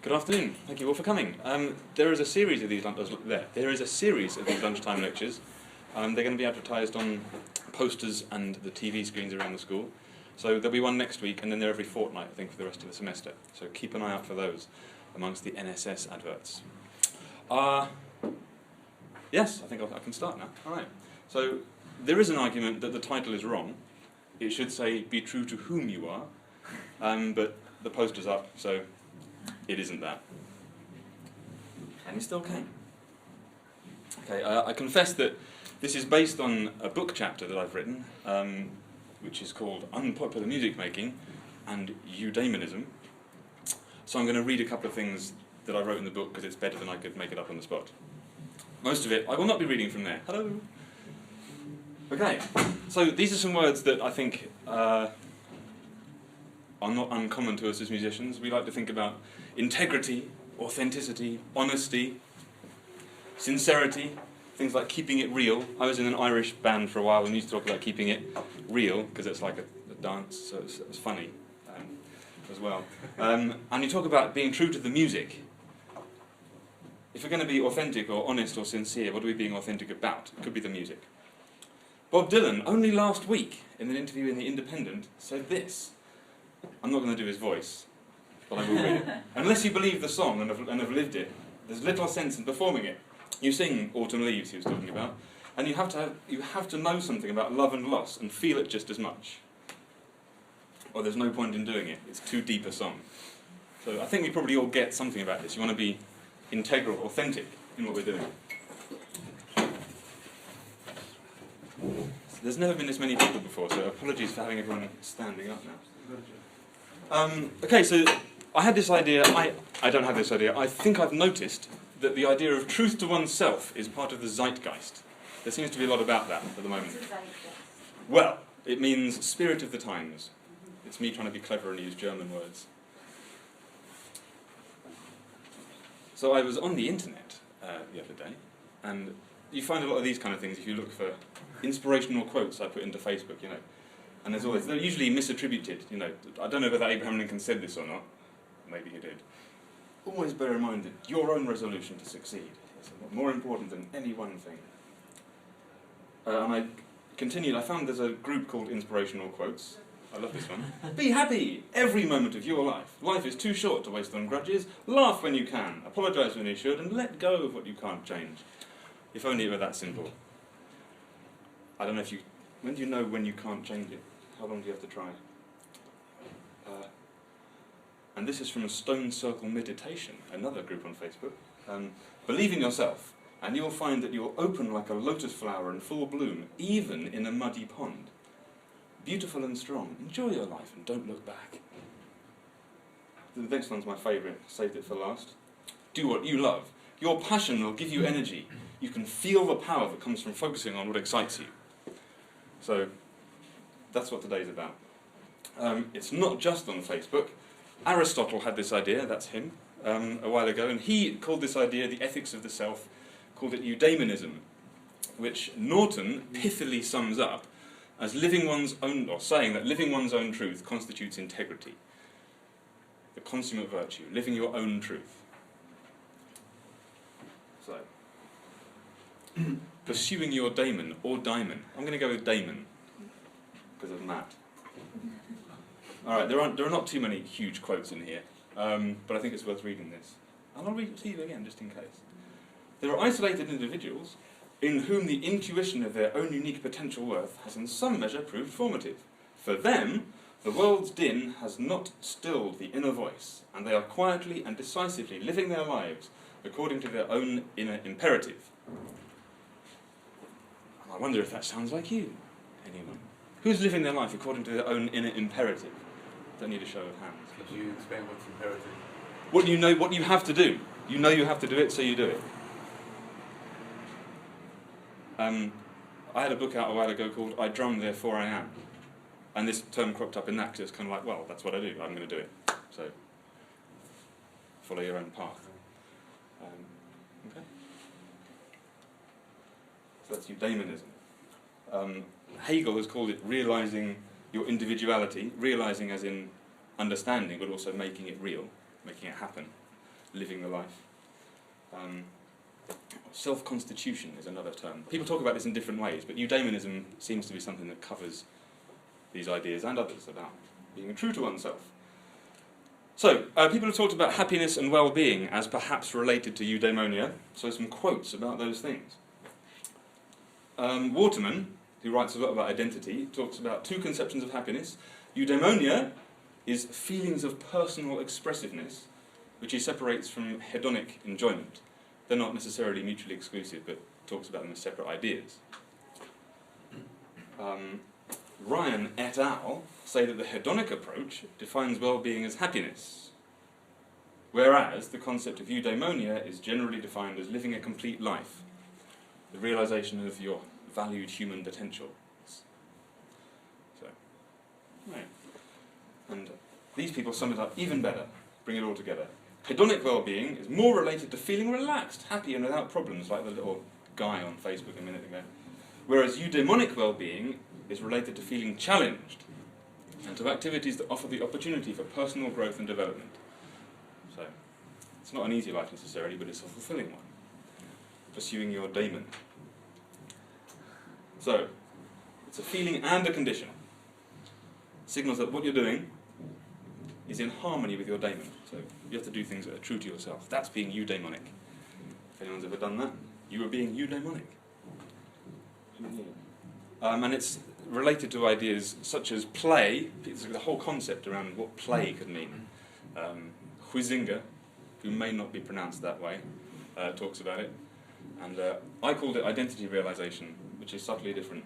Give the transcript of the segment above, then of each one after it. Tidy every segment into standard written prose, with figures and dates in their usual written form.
Good afternoon. Thank you all for coming. There is a series of these lunchtime lectures. They're going to be advertised on posters and the TV screens around the school. So there'll be one next week, and then they're every fortnight, I think, for the rest of the semester. So keep an eye out for those amongst the NSS adverts. Yes, I think I can start now. All right. So there is an argument that the title is wrong. It should say, "Be true to whom you are," but the poster's up, so it isn't that. And you still came. Okay, I confess that this is based on a book chapter that I've written, which is called Unpopular Music Making and Eudaimonism. So I'm going to read a couple of things that I wrote in the book because it's better than I could make it up on the spot. Most of it I will not be reading from there. Hello! Okay, so these are some words that I think are not uncommon to us as musicians. We like to think about integrity, authenticity, honesty, sincerity, things like keeping it real. I was in an Irish band for a while and we used to talk about keeping it real because it's like a dance, so it's funny as well. And you talk about being true to the music. If we're going to be authentic or honest or sincere, what are we being authentic about? It could be the music. Bob Dylan, only last week, in an interview in The Independent, said this. I'm not going to do his voice, but I will read it. Unless you believe the song and have lived it, there's little sense in performing it. You sing Autumn Leaves, he was talking about, and you have to know something about love and loss and feel it just as much. Or there's no point in doing it. It's too deep a song. So I think we probably all get something about this. You want to be integral, authentic in what we're doing. There's never been this many people before, so apologies for having everyone standing up now. Okay, so I had this idea, I don't have this idea, I think I've noticed that the idea of truth to oneself is part of the zeitgeist. There seems to be a lot about that at the moment. Well, it means spirit of the times. It's me trying to be clever and use German words. So I was on the internet the other day, and you find a lot of these kind of things if you look for inspirational quotes I put into Facebook, you know. And there's always, they're usually misattributed, you know. I don't know whether Abraham Lincoln said this or not. Maybe he did. Always bear in mind that your own resolution to succeed is more important than any one thing. And I continued, I found there's a group called Inspirational Quotes. I love this one. Be happy every moment of your life. Life is too short to waste on grudges. Laugh when you can. Apologise when you should. And let go of what you can't change. If only it were that simple. I don't know if you... When do you know when you can't change it? How long do you have to try? And this is from a Stone Circle Meditation, another group on Facebook. Believe in yourself, and you'll find that you'll open like a lotus flower in full bloom, even in a muddy pond. Beautiful and strong. Enjoy your life and don't look back. The next one's my favourite. Saved it for last. Do what you love. Your passion will give you energy. You can feel the power that comes from focusing on what excites you. So, that's what today's about. It's not just on Facebook. Aristotle had this idea, that's him, a while ago, and he called this idea the ethics of the self, called it Eudaimonism, which Norton pithily sums up as living one's own, or saying that living one's own truth constitutes integrity. The consummate virtue, living your own truth. So, pursuing your daemon, or daimon. I'm going to go with daemon, because of Matt. Alright, there are not too many huge quotes in here, but I think it's worth reading this. And I'll read it to you again, just in case. There are isolated individuals in whom the intuition of their own unique potential worth has in some measure proved formative. For them, the world's din has not stilled the inner voice, and they are quietly and decisively living their lives according to their own inner imperative. I wonder if that sounds like you. Anyone? Who's living their life according to their own inner imperative? Don't need a show of hands. Could you explain what's imperative? What you know, what you have to do. You know you have to do it, so you do it. I had a book out a while ago called I Drum, Therefore I Am. And this term cropped up in that because it's kind of like, well, that's what I do. I'm going to do it. So, follow your own path. Okay. So that's Eudaimonism. Hegel has called it realising your individuality, realising as in understanding, but also making it real, making it happen. living the life. Self-constitution is another term. People talk about this in different ways, but eudaimonism seems to be something that covers these ideas and others about being true to oneself. So, people have talked about happiness and well-being as perhaps related to eudaimonia, so some quotes about those things. Waterman, who writes a lot about identity, talks about two conceptions of happiness. Eudaimonia is feelings of personal expressiveness, which he separates from hedonic enjoyment. They're not necessarily mutually exclusive, but talks about them as separate ideas. Ryan et al. Say that the hedonic approach defines well-being as happiness, whereas the concept of eudaimonia is generally defined as living a complete life, the realization of your valued human potential. So, right. And these people sum it up even better, bring it all together. Hedonic well-being is more related to feeling relaxed, happy and without problems, like the little guy on Facebook a minute ago. Whereas eudaimonic well-being is related to feeling challenged and to activities that offer the opportunity for personal growth and development. So, it's not an easy life necessarily, but it's a fulfilling one. Pursuing your daemon. So, it's a feeling and a condition. Signals that what you're doing is in harmony with your daemon. So you have to do things that are true to yourself. That's being eudaimonic. If anyone's ever done that, you are being eudaimonic. And it's related to ideas such as play. It's the whole concept around what play could mean. Huizinga, who may not be pronounced that way, talks about it. And I called it identity realization, which is subtly different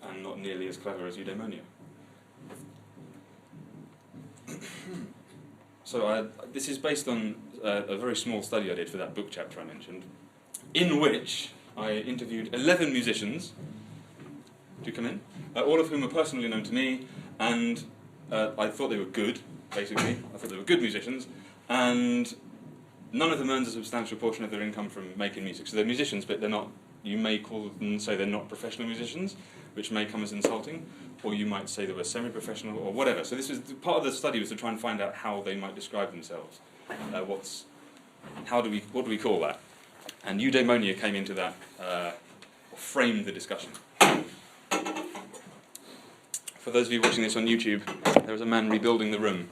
and not nearly as clever as eudaimonia. So this is based on a very small study I did for that book chapter I mentioned, in which I interviewed 11 musicians to come in, all of whom are personally known to me, and I thought they were good, basically. I thought they were good musicians, and none of them earns a substantial portion of their income from making music. So they're musicians, but they're not, you may call them, say they're not professional musicians, which may come as insulting, or you might say they were semi-professional, or whatever. So this was part of the study was to try and find out how they might describe themselves. What do we call that? And eudaimonia came into that, or framed the discussion. For those of you watching this on YouTube, there was a man rebuilding the room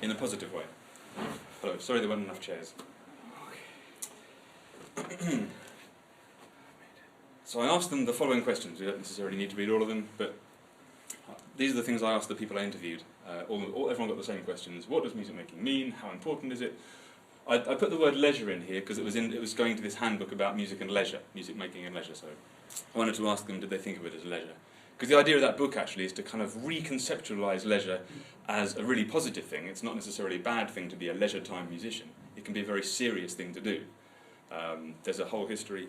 in a positive way. Hello, sorry there weren't enough chairs. So I asked them the following questions. We don't necessarily need to read all of them, but these are the things I asked the people I interviewed. Everyone got the same questions. What does music making mean? How important is it? I put the word leisure in here because it was going to this handbook about music and leisure, music making and leisure. So I wanted to ask them, did they think of it as leisure? Because the idea of that book actually is to kind of reconceptualize leisure as a really positive thing. It's not necessarily a bad thing to be a leisure time musician. It can be a very serious thing to do. There's a whole history.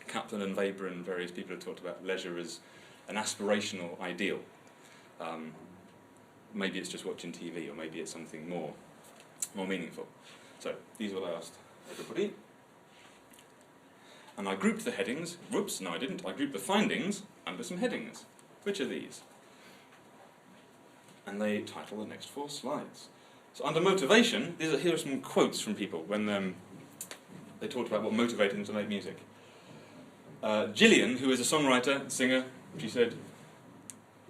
Kaplan and Weber and various people have talked about leisure as an aspirational ideal. Maybe it's just watching TV, or maybe it's something more meaningful. So these are what I asked everybody. And I grouped the headings. Whoops, no I didn't. I grouped the findings under some headings. Which are these? And they title the next 4 slides. So under motivation, here are some quotes from people when they talked about what motivated them to make music. Gillian, who is a songwriter, singer, she said,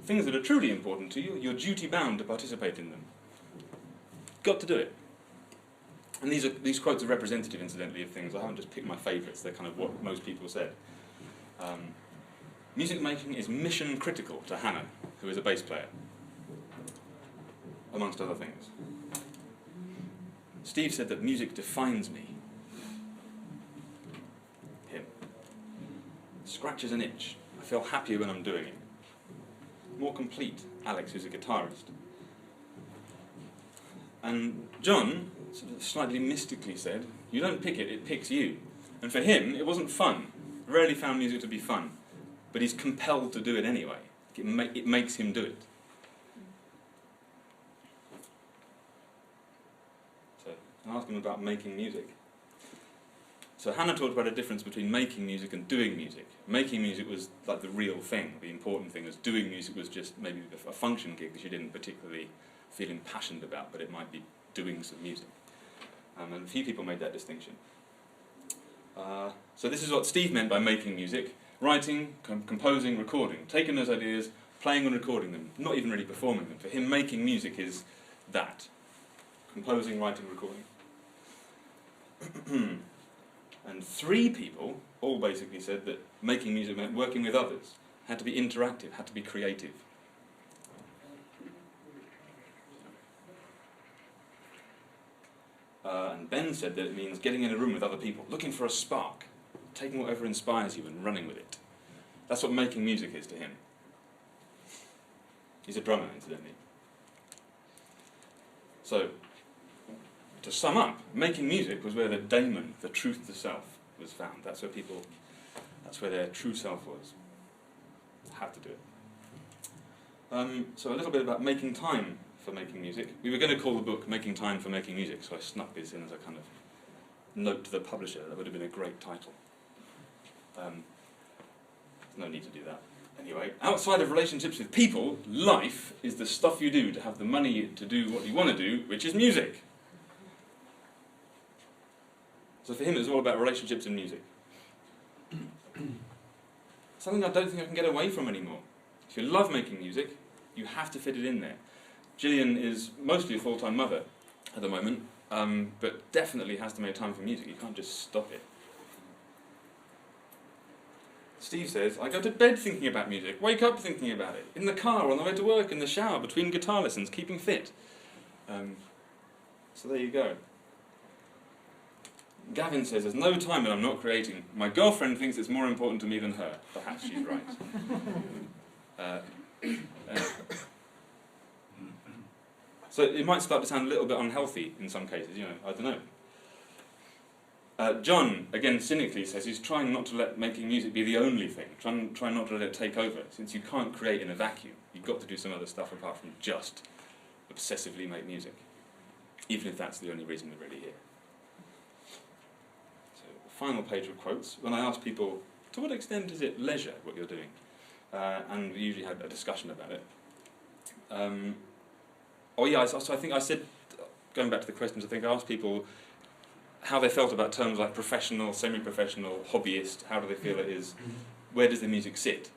things that are truly important to you, you're duty-bound to participate in them. Got to do it. And these quotes are representative, incidentally, of things. I haven't just picked my favourites, they're kind of what most people said. Music making is mission critical to Hannah, who is a bass player, amongst other things. Steve said that music defines me. Him. Scratches an itch. I feel happier when I'm doing it. More complete, Alex, who's a guitarist. And John, sort of slightly mystically said, you don't pick it, it picks you. And for him, it wasn't fun. Rarely found music to be fun. But he's compelled to do it anyway. It makes him do it. So, I asked him about making music. So Hannah talked about a difference between making music and doing music. Making music was like the real thing, the important thing, as doing music was just maybe a function gig that she didn't particularly feel impassioned about, but it might be doing some music. And a few people made that distinction. So this is what Steve meant by making music: writing, composing, recording, taking those ideas, playing and recording them, not even really performing them. For him, making music is that: composing, writing, recording. And 3 people all basically said that making music meant working with others, had to be interactive, had to be creative. And Ben said that it means getting in a room with other people, looking for a spark, taking whatever inspires you and running with it. That's what making music is to him. He's a drummer, incidentally. So, to sum up, making music was where the daemon, the truth of the self, was found. That's where their true self was. Had to do it. So a little bit about making time for making music. We were going to call the book Making Time for Making Music, so I snuck this in as a kind of note to the publisher. That would have been a great title. There's no need to do that. Anyway, outside of relationships with people, life is the stuff you do to have the money to do what you want to do, which is music. So for him, it was all about relationships and music. Something I don't think I can get away from anymore. If you love making music, you have to fit it in there. Gillian is mostly a full-time mother at the moment, but definitely has to make time for music. You can't just stop it. Steve says, I go to bed thinking about music, wake up thinking about it, in the car, on the way to work, in the shower, between guitar lessons, keeping fit. So there you go. Gavin says, there's no time when I'm not creating. My girlfriend thinks it's more important to me than her. Perhaps she's right. So it might start to sound a little bit unhealthy in some cases, you know, I don't know. John, again cynically, says he's trying not to let making music be the only thing. Try not to let it take over, since you can't create in a vacuum. You've got to do some other stuff apart from just obsessively make music, even if that's the only reason we're really here. So, final page of quotes. When I ask people, to what extent is it leisure, what you're doing? And we usually have a discussion about it. So I think I said, going back to the questions, I think I asked people how they felt about terms like professional, semi-professional, hobbyist. How do they feel it is? Where does the music sit?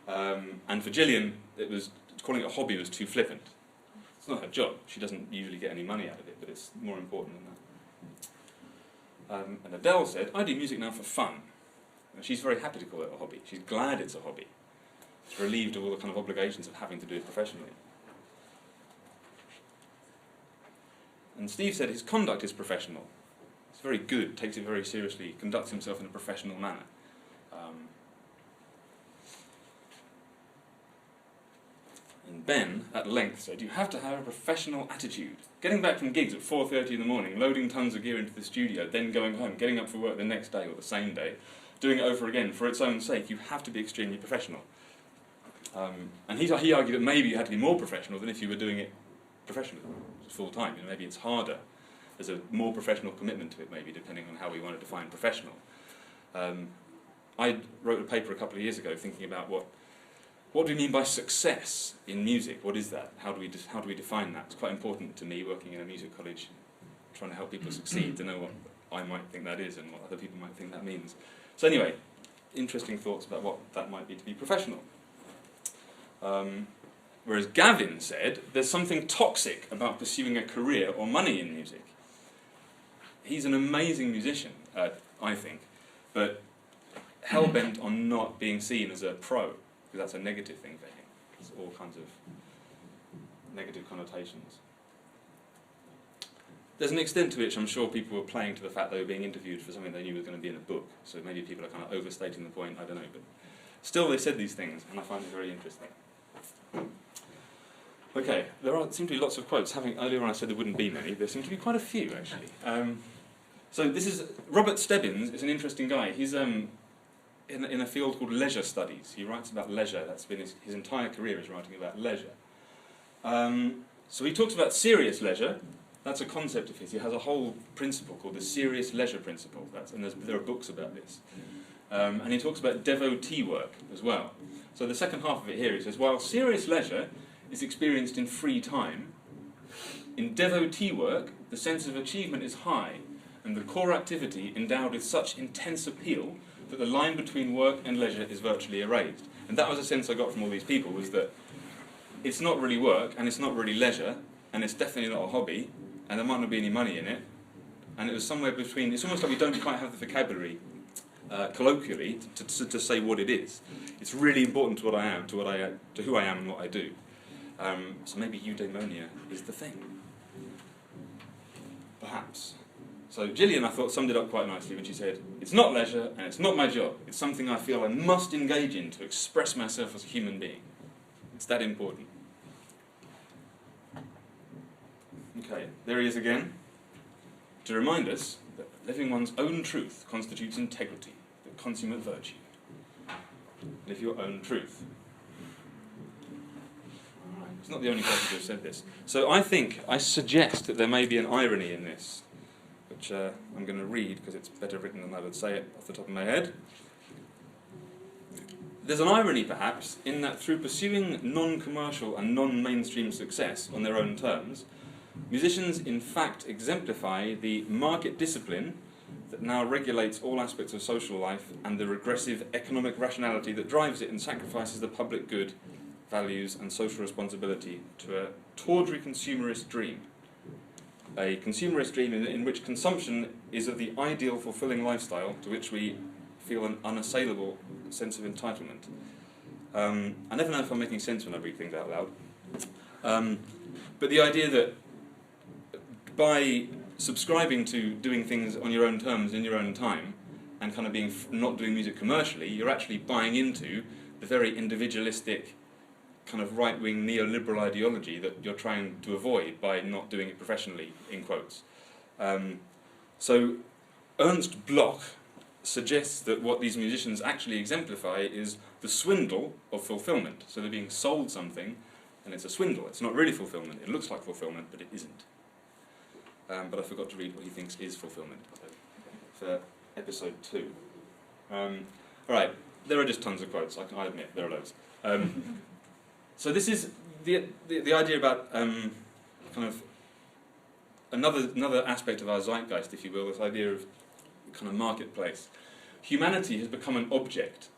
And for Gillian, it was calling it a hobby was too flippant. It's not her job. She doesn't usually get any money out of it, but it's more important than that. And Adele said, I do music now for fun. And she's very happy to call it a hobby. She's glad it's a hobby. She's relieved of all the kind of obligations of having to do it professionally. And Steve said his conduct is professional. It's very good, takes it very seriously, conducts himself in a professional manner. And Ben, at length, said, you have to have a professional attitude. Getting back from gigs at 4:30 in the morning, loading tons of gear into the studio, then going home, getting up for work the next day or the same day, doing it over again for its own sake, you have to be extremely professional. And he argued that maybe you had to be more professional than if you were doing it professionally, full-time. You know, maybe it's harder. There's a more professional commitment to it, maybe, depending on how we want to define professional. I wrote a paper a couple of years ago thinking about what do we mean by success in music? What is that? How do we define that? It's quite important to me, working in a music college, trying to help people succeed, to know what I might think that is and what other people might think that means. So anyway, interesting thoughts about what that might be to be professional. Whereas Gavin said, there's something toxic about pursuing a career or money in music. He's an amazing musician, I think, but hell-bent on not being seen as a pro, because that's a negative thing for him. There's all kinds of negative connotations. There's an extent to which I'm sure people were playing to the fact they were being interviewed for something they knew was going to be in a book, so maybe people are kind of overstating the point, I don't know, but still they said these things, and I find it very interesting. Okay, there seem to be lots of quotes. Earlier on I said there wouldn't be many, there seem to be quite a few actually. So this is, Robert Stebbins is an interesting guy. He's in a field called leisure studies. He writes about leisure. That's been his entire career is writing about leisure. So he talks about serious leisure. That's a concept of his. He has a whole principle called the serious leisure principle. And there are books about this. And he talks about devotee work as well. So the second half of it here, he says, while serious leisure is experienced in free time, In devotee work, the sense of achievement is high, and the core activity endowed with such intense appeal that the line between work and leisure is virtually erased. And that was a sense I got from all these people, was that it's not really work, and it's not really leisure, and it's definitely not a hobby, and there might not be any money in it, and it was somewhere between. It's almost like we don't quite have the vocabulary, colloquially, to say what it is. It's really important to what I am, to who I am and what I do. So maybe eudaimonia is the thing. Perhaps. So Gillian, I thought, summed it up quite nicely when she said, "It's not leisure and it's not my job. It's something I feel I must engage in to express myself as a human being. It's that important." Okay, there he is again, to remind us that living one's own truth constitutes integrity, the consummate virtue. Live your own truth. It's not the only person to have said this. So I suggest that there may be an irony in this, which I'm going to read because it's better written than I would say it off the top of my head. There's an irony, perhaps, in that through pursuing non-commercial and non-mainstream success on their own terms, musicians in fact exemplify the market discipline that now regulates all aspects of social life and the regressive economic rationality that drives it and sacrifices the public good, values and social responsibility to a tawdry consumerist dream. A consumerist dream in which consumption is of the ideal fulfilling lifestyle to which we feel an unassailable sense of entitlement. I never know if I'm making sense when I read things out loud. But the idea that by subscribing to doing things on your own terms in your own time and kind of not doing music commercially, you're actually buying into the very individualistic kind of right-wing neoliberal ideology that you're trying to avoid by not doing it professionally, in quotes. So Ernst Bloch suggests that what these musicians actually exemplify is the swindle of fulfillment. So they're being sold something, and it's a swindle. It's not really fulfillment. It looks like fulfillment, but it isn't. But I forgot to read what he thinks is fulfillment for episode 2. All right, there are just tons of quotes. I admit there are loads. So this is the idea about kind of another aspect of our zeitgeist, if you will. This idea of kind of marketplace. Humanity has become an object.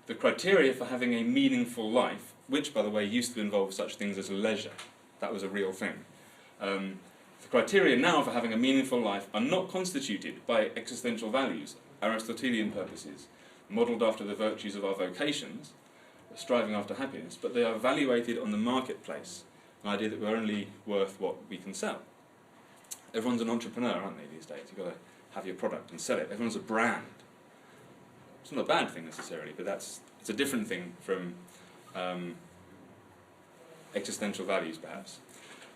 The criteria for having a meaningful life, which, by the way, used to involve such things as leisure. That was a real thing. The criteria now for having a meaningful life are not constituted by existential values, Aristotelian purposes, modelled after the virtues of our vocations, striving after happiness, but they are evaluated on the marketplace, an idea that we're only worth what we can sell. Everyone's an entrepreneur, aren't they, these days? You've got to have your product and sell it. Everyone's a brand. It's not a bad thing necessarily, but it's a different thing from existential values, perhaps.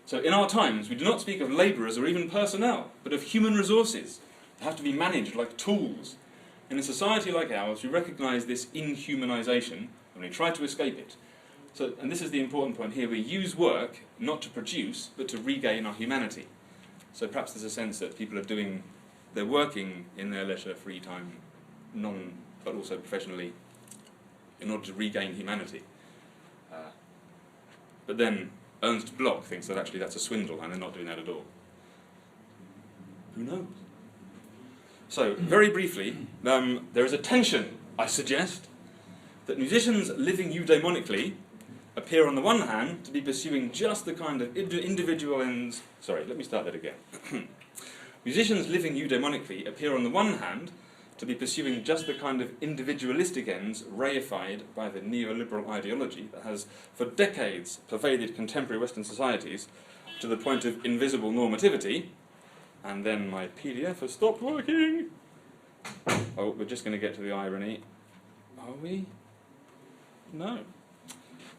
So in our times, we do not speak of labourers or even personnel, but of human resources that have to be managed like tools. In a society like ours, we recognise this inhumanisation and we try to escape it. So, and this is the important point here, we use work not to produce, but to regain our humanity. So perhaps there's a sense that people they're working in their leisure, free time, but also professionally, in order to regain humanity. But then Ernst Bloch thinks that actually that's a swindle and they're not doing that at all. Who knows? So, very briefly, there is a tension, I suggest, that musicians living eudaimonically appear on the one hand to be pursuing just the kind of individual ends... Sorry, let me start that again. Musicians living eudaimonically appear on the one hand to be pursuing just the kind of individualistic ends reified by the neoliberal ideology that has for decades pervaded contemporary Western societies to the point of invisible normativity. And then my PDF has stopped working. Oh, we're just going to get to the irony. Are we? No.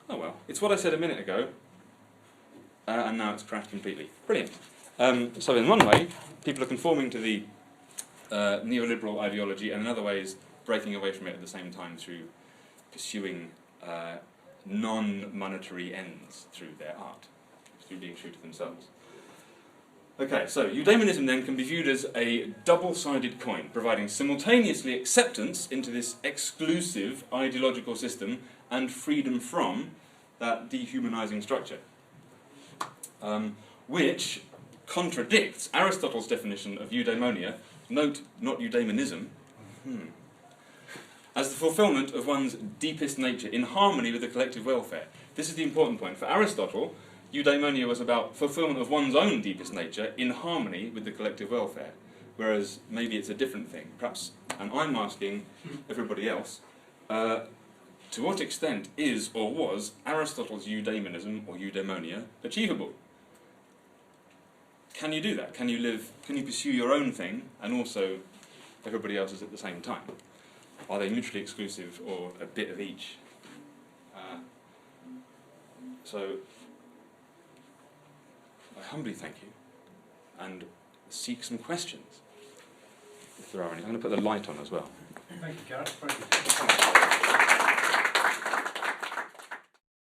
Oh well. It's what I said a minute ago. And now it's crashed completely. Brilliant. So in one way, people are conforming to the neoliberal ideology, and in other ways breaking away from it at the same time through pursuing non-monetary ends through their art, through being true to themselves. Okay, so Eudaimonism then can be viewed as a double-sided coin, providing simultaneously acceptance into this exclusive ideological system and freedom from that dehumanising structure. which contradicts Aristotle's definition of eudaimonia, note, not eudaimonism, as the fulfillment of one's deepest nature in harmony with the collective welfare. This is the important point. For Aristotle, eudaimonia was about fulfillment of one's own deepest nature in harmony with the collective welfare, whereas maybe it's a different thing. Perhaps, and I'm asking everybody else, to what extent is or was Aristotle's eudaimonism or eudaimonia achievable? Can you do that? Can you pursue your own thing and also everybody else's at the same time? Are they mutually exclusive or a bit of each? So, I humbly thank you and seek some questions, if there are any. I'm going to put the light on as well. Thank you, Gareth. Very good.